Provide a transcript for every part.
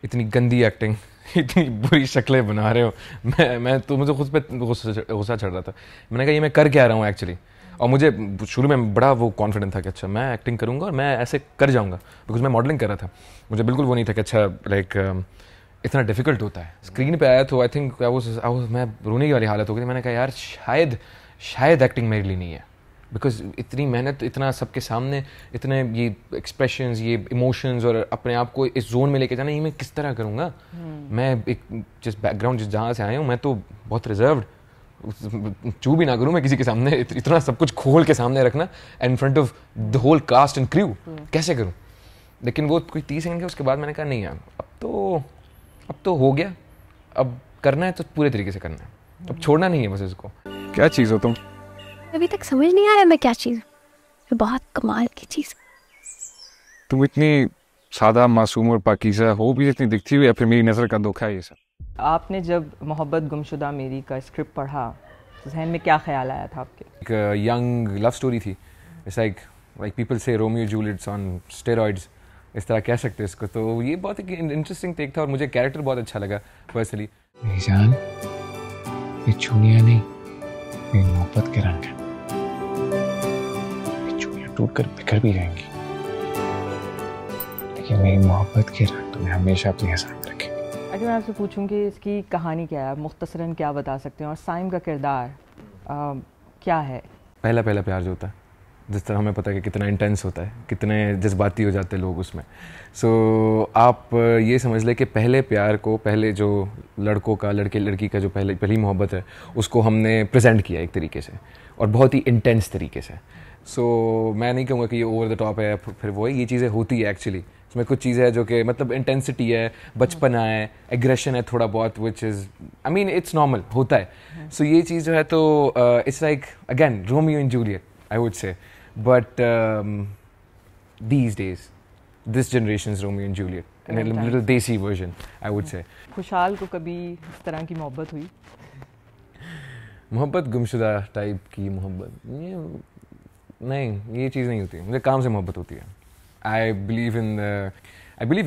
इतनी गंदी एक्टिंग, इतनी बुरी शक्लें बना रहे हो। मैं तो मुझे खुद पे गुस्सा चढ़ रहा था। मैंने कहा ये मैं कर क्या रहा हूँ एक्चुअली। और मुझे शुरू में बड़ा वो कॉन्फिडेंट था कि अच्छा मैं एक्टिंग करूँगा और मैं ऐसे कर जाऊँगा, बिकॉज मैं मॉडलिंग कर रहा था। मुझे बिल्कुल वो नहीं था कि अच्छा लाइक इतना डिफिकल्ट होता है। स्क्रीन पे आया तो आई थिंक मैं रोने की वाली हालत हो गई थी। मैंने कहा यार शायद एक्टिंग मेरे लिए नहीं है, बिकॉज इतनी मेहनत, इतना सबके सामने, इतने ये एक्सप्रेशंस, ये इमोशंस और अपने आप को इस जोन में लेके जाना, ये मैं किस तरह करूँगा। मैं एक जिस बैकग्राउंड जहाँ से आया हूँ, मैं तो बहुत रिजर्व्ड, चू भी ना करूँ मैं किसी के सामने, इतना सब कुछ खोल के सामने रखना in front of the whole cast and crew, कैसे करूँ। लेकिन वो कोई 30 सेकंड के उसके बाद मैंने कहा नहीं यार, अब तो हो गया, अब करना है तो पूरे तरीके से करना है, अब छोड़ना नहीं है बस इसको। क्या चीज़ हो तुम? अभी तक समझ नहीं आया मैं क्या चीज़, बहुत कमाल की चीज़। तुम इतनी सादा, मासूम और पाकीज़ा हो भी इतनी दिखती हुई, या फिर मेरी नज़र का धोखा है ये सब? आपने जब मोहब्बत गुमशुदा मेरी का स्क्रिप्ट पढ़ा तो जहन में क्या ख्याल आया था आपके? एक यंग लव स्टोरी थी। इट्स लाइक पीपल से रोमियो जूलियट्स ऑन स्टेरॉइड्स, इस तरह कह सकते हैं इसको। तो ये बहुत एक इंटरेस्टिंग टेक था और मुझे कैरेक्टर बहुत अच्छा लगा पर्सनली। मेरी जान, ये चूड़ियाँ नहीं, ये मोहब्बत के रंग है। ये चूड़ियाँ टूटकर बिखर भी जाएंगी, लेकिन मेरी मोहब्बत के रंग तुम्हें हमेशा अपने साथ रखेंगे। अगर मैं आपसे पूछूं कि इसकी कहानी क्या है, मुख्तसरन क्या बता सकते हैं, और साइम का किरदार क्या है? पहला प्यार जो होता है, जिस तरह हमें पता है कि कितना इंटेंस होता है, कितने जज्बाती हो जाते हैं लोग उसमें। सो आप ये समझ लें कि पहले प्यार को, पहले जो लड़कों का, लड़की का जो पहली मोहब्बत है, उसको हमने प्रेजेंट किया एक तरीके से, और बहुत ही इंटेंस तरीके से। सो मैं नहीं कहूँगा कि ये ओवर द टॉप है, फिर वो है, ये चीज़ें होती है एक्चुअली। इसमें कुछ चीज़ें हैं जो कि मतलब इंटेंसिटी है, बचपना है, एग्रेशन है थोड़ा बहुत, which is I mean it's normal, होता है। सो ये चीज़ जो है तो it's like again Romeo and Juliet I would say, but these days this generation's Romeo and Juliet in a little desi version I would say। खुशहाल को कभी इस तरह की मोहब्बत हुई? मोहब्बत गुमशुदा टाइप की मोहब्बत नहीं, ये चीज़ नहीं होती। मुझे काम से मोहब्बत होती है। I believe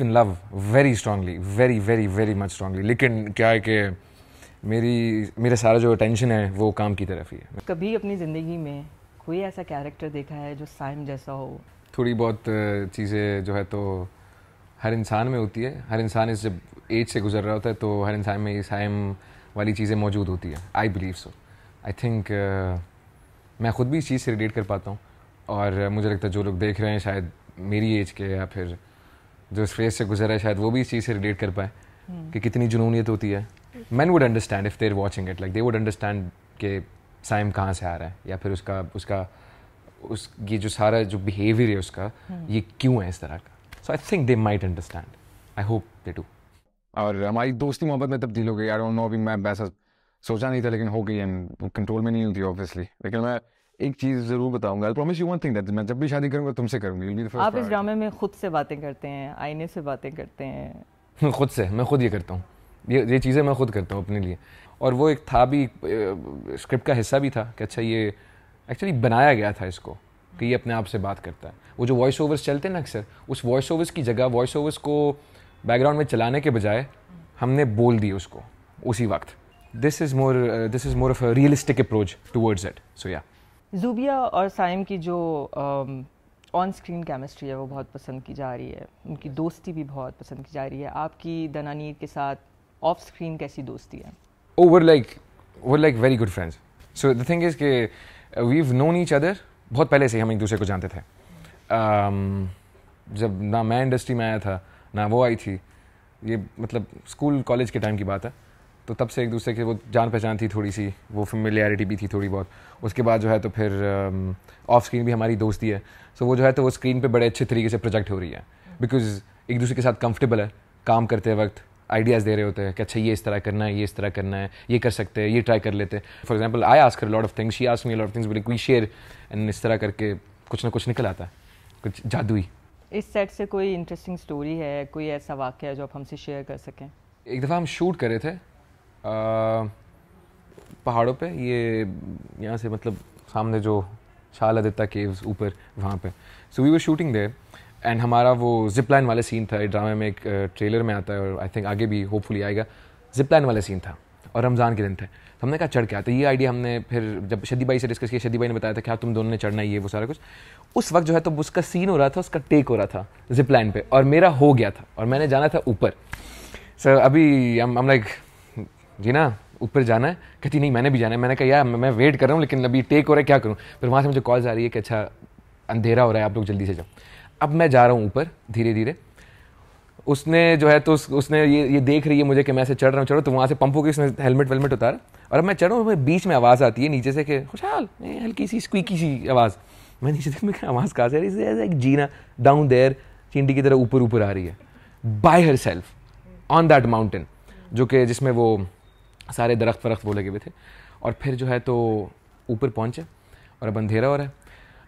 in love very strongly, very very very much strongly. लेकिन क्या है कि मेरा सारा जो अटेंशन है वो काम की तरफ ही है। कभी अपनी ज़िंदगी में कोई ऐसा कैरेक्टर देखा है जो साइम जैसा हो? थोड़ी बहुत चीज़ें जो है तो हर इंसान में होती है। हर इंसान इस जब एज से गुजर रहा होता है तो हर इंसान में ये साइम वाली चीज़ें मौजूद होती है। I believe so. I think मैं ख़ुद भी इस चीज़ से रिलेट कर पाता हूँ, और मुझे लगता है जो लोग देख रहे हैं शायद मेरी एज के, या फिर जो इस फेज से गुजर रहा है, शायद वो भी इस चीज़ से रिलेट कर पाए कि कितनी जुनूनियत होती है। Man would understand if they are watching it, like they would understand कि साइम कहाँ से आ रहा है, या फिर ये जो सारा जो बिहेवियर है उसका, ये क्यों है इस तरह का। So I think they might understand. I hope they do. और हमारी दोस्ती मोहब्बत में तब्दील हो गई। आई डोंट नो, अभी मैं वैसा सोचा नहीं था, लेकिन हो गई, एंड कंट्रोल में नहीं होती ऑब्वियसली। लेकिन मैं एक चीज़ ज़रूर बताऊंगा, I promise you one thing, that मैं जब भी शादी करूंगा तुमसे करूंगी। आप इस ड्रामे में खुद से बातें करते हैं, आईने से बातें करते हैं? खुद से, मैं खुद ये करता हूँ, ये चीज़ें मैं खुद करता हूँ अपने लिए। और वो एक था भी, स्क्रिप्ट का हिस्सा भी था कि अच्छा ये एक्चुअली बनाया गया था इसको कि ये अपने आप से बात करता है। वो जो वॉइस ओवर्स चलते हैं ना अक्सर, उस वॉइस ओवर्स की जगह वॉइस ओवर्स को बैकग्राउंड में चलाने के बजाय हमने बोल दिए उसको उसी वक्त। This is more of a realistic approach towards it. So या ज़ूबिया और साइम की जो ऑन स्क्रीन केमिस्ट्री है वो बहुत पसंद की जा रही है, उनकी दोस्ती भी बहुत पसंद की जा रही है। आपकी दनानीर के साथ ऑफ स्क्रीन कैसी दोस्ती है? we're like very good friends. So the thing is कि we've known each other बहुत पहले से हम एक दूसरे को जानते थे। जब ना मैं इंडस्ट्री में आया था ना वो आई थी, ये मतलब स्कूल कॉलेज के टाइम की बात है, तो तब से एक दूसरे की वो जान पहचान थी थोड़ी सी, वो फेमिलियरिटी भी थी थोड़ी बहुत। उसके बाद जो है तो फिर ऑफ स्क्रीन भी हमारी दोस्ती है। सो वो जो है तो वो स्क्रीन पे बड़े अच्छे तरीके से प्रोजेक्ट हो रही है, बिकॉज एक दूसरे के साथ कंफर्टेबल है, काम करते वक्त आइडियाज़ दे रहे होते हैं कि अच्छा ये इस तरह करना है, ये इस तरह करना है, ये कर सकते हैं, ये ट्राई कर लेते हैं। For example I ask her lot of things, she asks me lot of things, but we share, and इस तरह करके कुछ ना कुछ निकल आता है, कुछ जादुई। इस सेट से कोई इंटरेस्टिंग स्टोरी है, कोई ऐसा वाक़या है जो आप हमसे शेयर कर सकें? एक दफ़ा हम शूट कर रहे थे पहाड़ों पे, ये यहाँ से मतलब सामने जो शाल आदित्य केव्स ऊपर, वहाँ पे। So we were shooting there, and हमारा वो जिप लाइन वाले सीन था ड्रामे में, एक ट्रेलर में आता है और आई थिंक आगे भी होपफुली आएगा, जिप लाइन वाला सीन था और रमज़ान के दिन थे। तो हमने कहा चढ़ के आते, ये आइडिया हमने फिर जब शदी भाई से डिस्कस किया, शदी भाई ने बताया था क्या तुम दोनों ने चढ़ना ही है वो सारा कुछ। उस वक्त जो है तो उसका सीन हो रहा था, उसका टेक हो रहा था जिप लाइन पे, और मेरा हो गया था और मैंने जाना था ऊपर। सर अभी हम लाइक जी ना ऊपर जाना है, कहती नहीं मैंने भी जाना है। मैंने कहा यार मैं वेट कर रहा हूँ लेकिन अभी टेक हो रहा है, क्या करूँ। फिर वहाँ से मुझे कॉल्स आ रही है कि अच्छा अंधेरा हो रहा है, आप लोग जल्दी से जाओ। अब मैं जा रहा हूँ ऊपर धीरे धीरे, उसने जो है तो उसने ये देख रही है मुझे कि मैं ऐसे चढ़ रहा हूँ, तो वहाँ से पंप हो गई, उसने हेलमेट वेलमेट उतारा और अब मैं चढ़ रहा हूँ, बीच में आवाज़ आती है नीचे से कि खुशहाल, हल्की सी स्क्वीकी सी आवाज़। मैं नीचे से मैं आवाज़ कहाँ से आ रही है, जीना डाउन देयर चींटी की तरह ऊपर ऊपर आ रही है bye her self on that mountain, जो कि जिसमें वो सारे दरख्त वरख्त वो लगे हुए थे। और फिर जो है तो ऊपर पहुँचे और अब अंधेरा हो रहा है।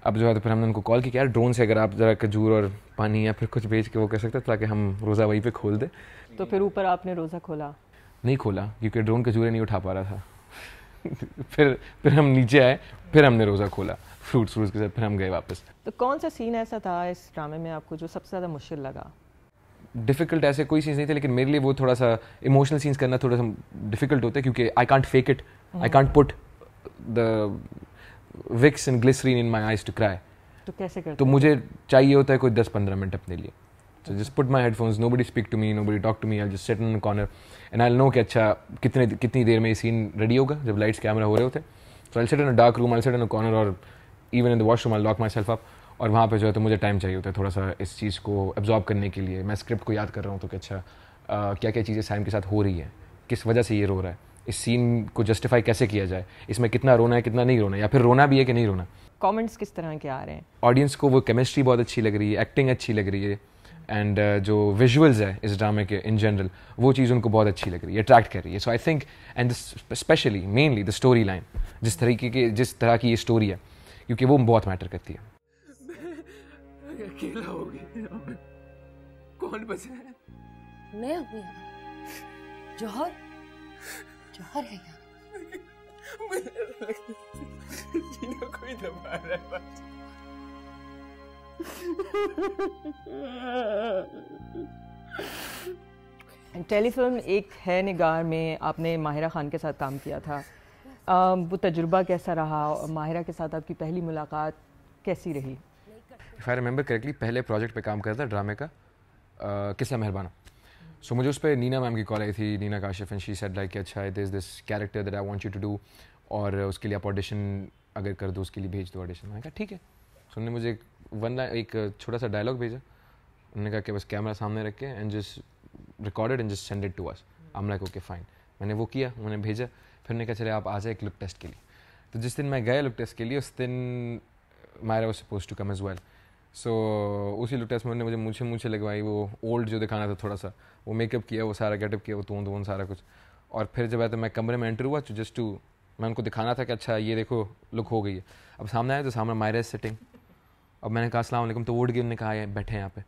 अब जो है तो फिर हमने उनको कॉल किया यार ड्रोन से अगर आप ज़रा खजूर और पानी या फिर कुछ भेज के वो कर सकते ताकि हम रोज़ा वहीं पे खोल दे। तो फिर ऊपर आपने रोज़ा खोला? नहीं खोला क्योंकि ड्रोन खजूरें नहीं उठा पा रहा था। फिर हम नीचे आए, फिर हमने रोज़ा खोला फ्रूट्स के साथ, फिर हम गए वापस। तो कौन सा सीन ऐसा था इस ड्रामे में आपको जो सबसे ज़्यादा मुश्किल लगा? डिफ़िकल्ट ऐसे कोई चीज़ नहीं थी, लेकिन मेरे लिए वो थोड़ा सा इमोशनल सीन्स करना थोड़ा सा डिफ़िकल्ट होता है क्योंकि I can't fake it, I can't put the Vicks and glycerine in my eyes to cry. तो कैसे करते? तो मुझे चाहिए होता है कोई 10-15 मिनट अपने लिए। So just put my headphones, nobody speak to me, nobody talk to me, I'll just sit in a corner and I'll know कि अच्छा कितनी देर में ये सीन रेडी होगा जब लाइट्स कैमरा हो रहे होते। So I'll sit in a dark room, I'll sit in a corner or even in the washroom I'll lock myself up और वहाँ पे जो है तो मुझे टाइम चाहिए होता है थोड़ा सा इस चीज़ को एब्जॉर्ब करने के लिए। मैं स्क्रिप्ट को याद कर रहा हूँ तो कि अच्छा क्या क्या चीज़ें साइम के साथ हो रही है, किस वजह से ये रो रहा है, इस सीन को जस्टिफाई कैसे किया जाए, इसमें कितना रोना है कितना नहीं रोना है, या फिर रोना भी है कि नहीं रोना। कमेंट्स किस तरह के आ रहे हैं? ऑडियंस को वो केमिस्ट्री बहुत अच्छी लग रही है, एक्टिंग अच्छी लग रही है एंड जो विजुअल्स है इस ड्रामे के इन जनरल वो चीज़ उनको बहुत अच्छी लग रही है, अट्रैक्ट कर रही है। So I think and specially mainly the story line, जिस तरह की ये स्टोरी है क्योंकि वो बहुत मैटर करती है। अकेला हो गया, कौन बचा है? मैं हूँ यहाँ। जौहर जौहर है यहाँ। मुझे जीना कोई दबा रहा है। टेलीफिल्म एक है निगार में आपने माहिरा खान के साथ काम किया था, वो तजुर्बा कैसा रहा और माहिरा के साथ आपकी पहली मुलाकात कैसी रही? इफ़ आई रिमेंबर करेक्टली पहले प्रोजेक्ट पे काम करता था ड्रामे का किस्सा मेहरबाना। सो मुझे उस पर नीना मैम की कॉल आई थी, Neena Kashif, and she said like अच्छा this this character that I want you to do और उसके लिए आप ऑडिशन अगर कर दो उसके लिए भेज दो ऑडिशन। मैंने कहा ठीक है। सो उन्होंने मुझे एक छोटा सा डायलॉग भेजा, उन्होंने कहा कि बस कैमरा सामने रख के and just recorded and just send it to us. I am like okay fine. मैंने वो किया, उन्होंने भेजा, फिर उन्होंने कहा चले आप आ जाए एक लुक टेस्ट के लिए। तो जिस दिन मैं गया लुक टेस्ट के लिए उस दिन Myra was supposed to come as well. So उसी लुक टेस्ट में उन्होंने मुझे मूछे लगवाई, वो ओल्ड जो दिखाना था थोड़ा सा, वो मेकअप किया, वो सारा गेटअप किया, वो तोन सारा कुछ। और फिर जब आया तो मैं कमरे में एंटर हुआ तो जस्ट टू मैं उनको दिखाना था कि अच्छा ये देखो लुक हो गई है। अब सामने आया तो सामने मायरा इज सिटिंग। अब मैंने कहा अस्सलाम वालेकुम, तो वो उठ गई, उन्होंने कहा बैठे हैं यहाँ पे।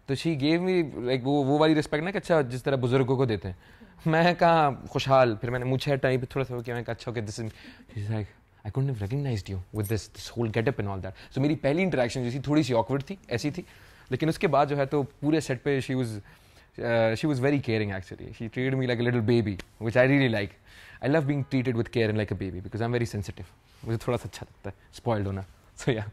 तो शी गेव मी लाइक वो वाली रिस्पेक्ट ना कि अच्छा जिस तरह बुजुर्गों को देते हैं। मैं कहा खुशहाल, फिर मैंने मुझे टाइम पे थोड़ा सा किया, मैंने कहा अच्छा okay this is like I couldn't have recognised you with this whole getup and all that. So मेरी पहली इंटरेक्शन जो थी थोड़ी सी ऑकवर्ड थी, ऐसी थी, लेकिन उसके बाद जो है तो पूरे सेट पे she was very caring actually. She treated me like a little baby which I really like. I love being treated with care and like a baby because I am very sensitive. मुझे थोड़ा सा अच्छा लगता है spoiled होना। सो या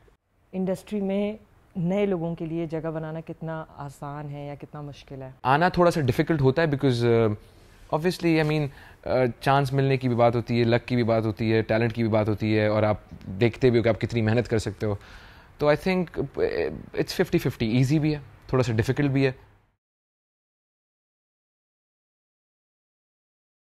industry में नए लोगों के लिए जगह बनाना कितना आसान है या कितना मुश्किल है? आना थोड़ा सा डिफ़िकल्ट होता है because obviously I mean chance मिलने की भी बात होती है, लक की भी बात होती है, टैलेंट की भी बात होती है, और आप देखते भी हो कि आप कितनी मेहनत कर सकते हो। तो आई थिंक इट्स 50-50, ईजी भी है, थोड़ा सा डिफ़िकल्ट भी है।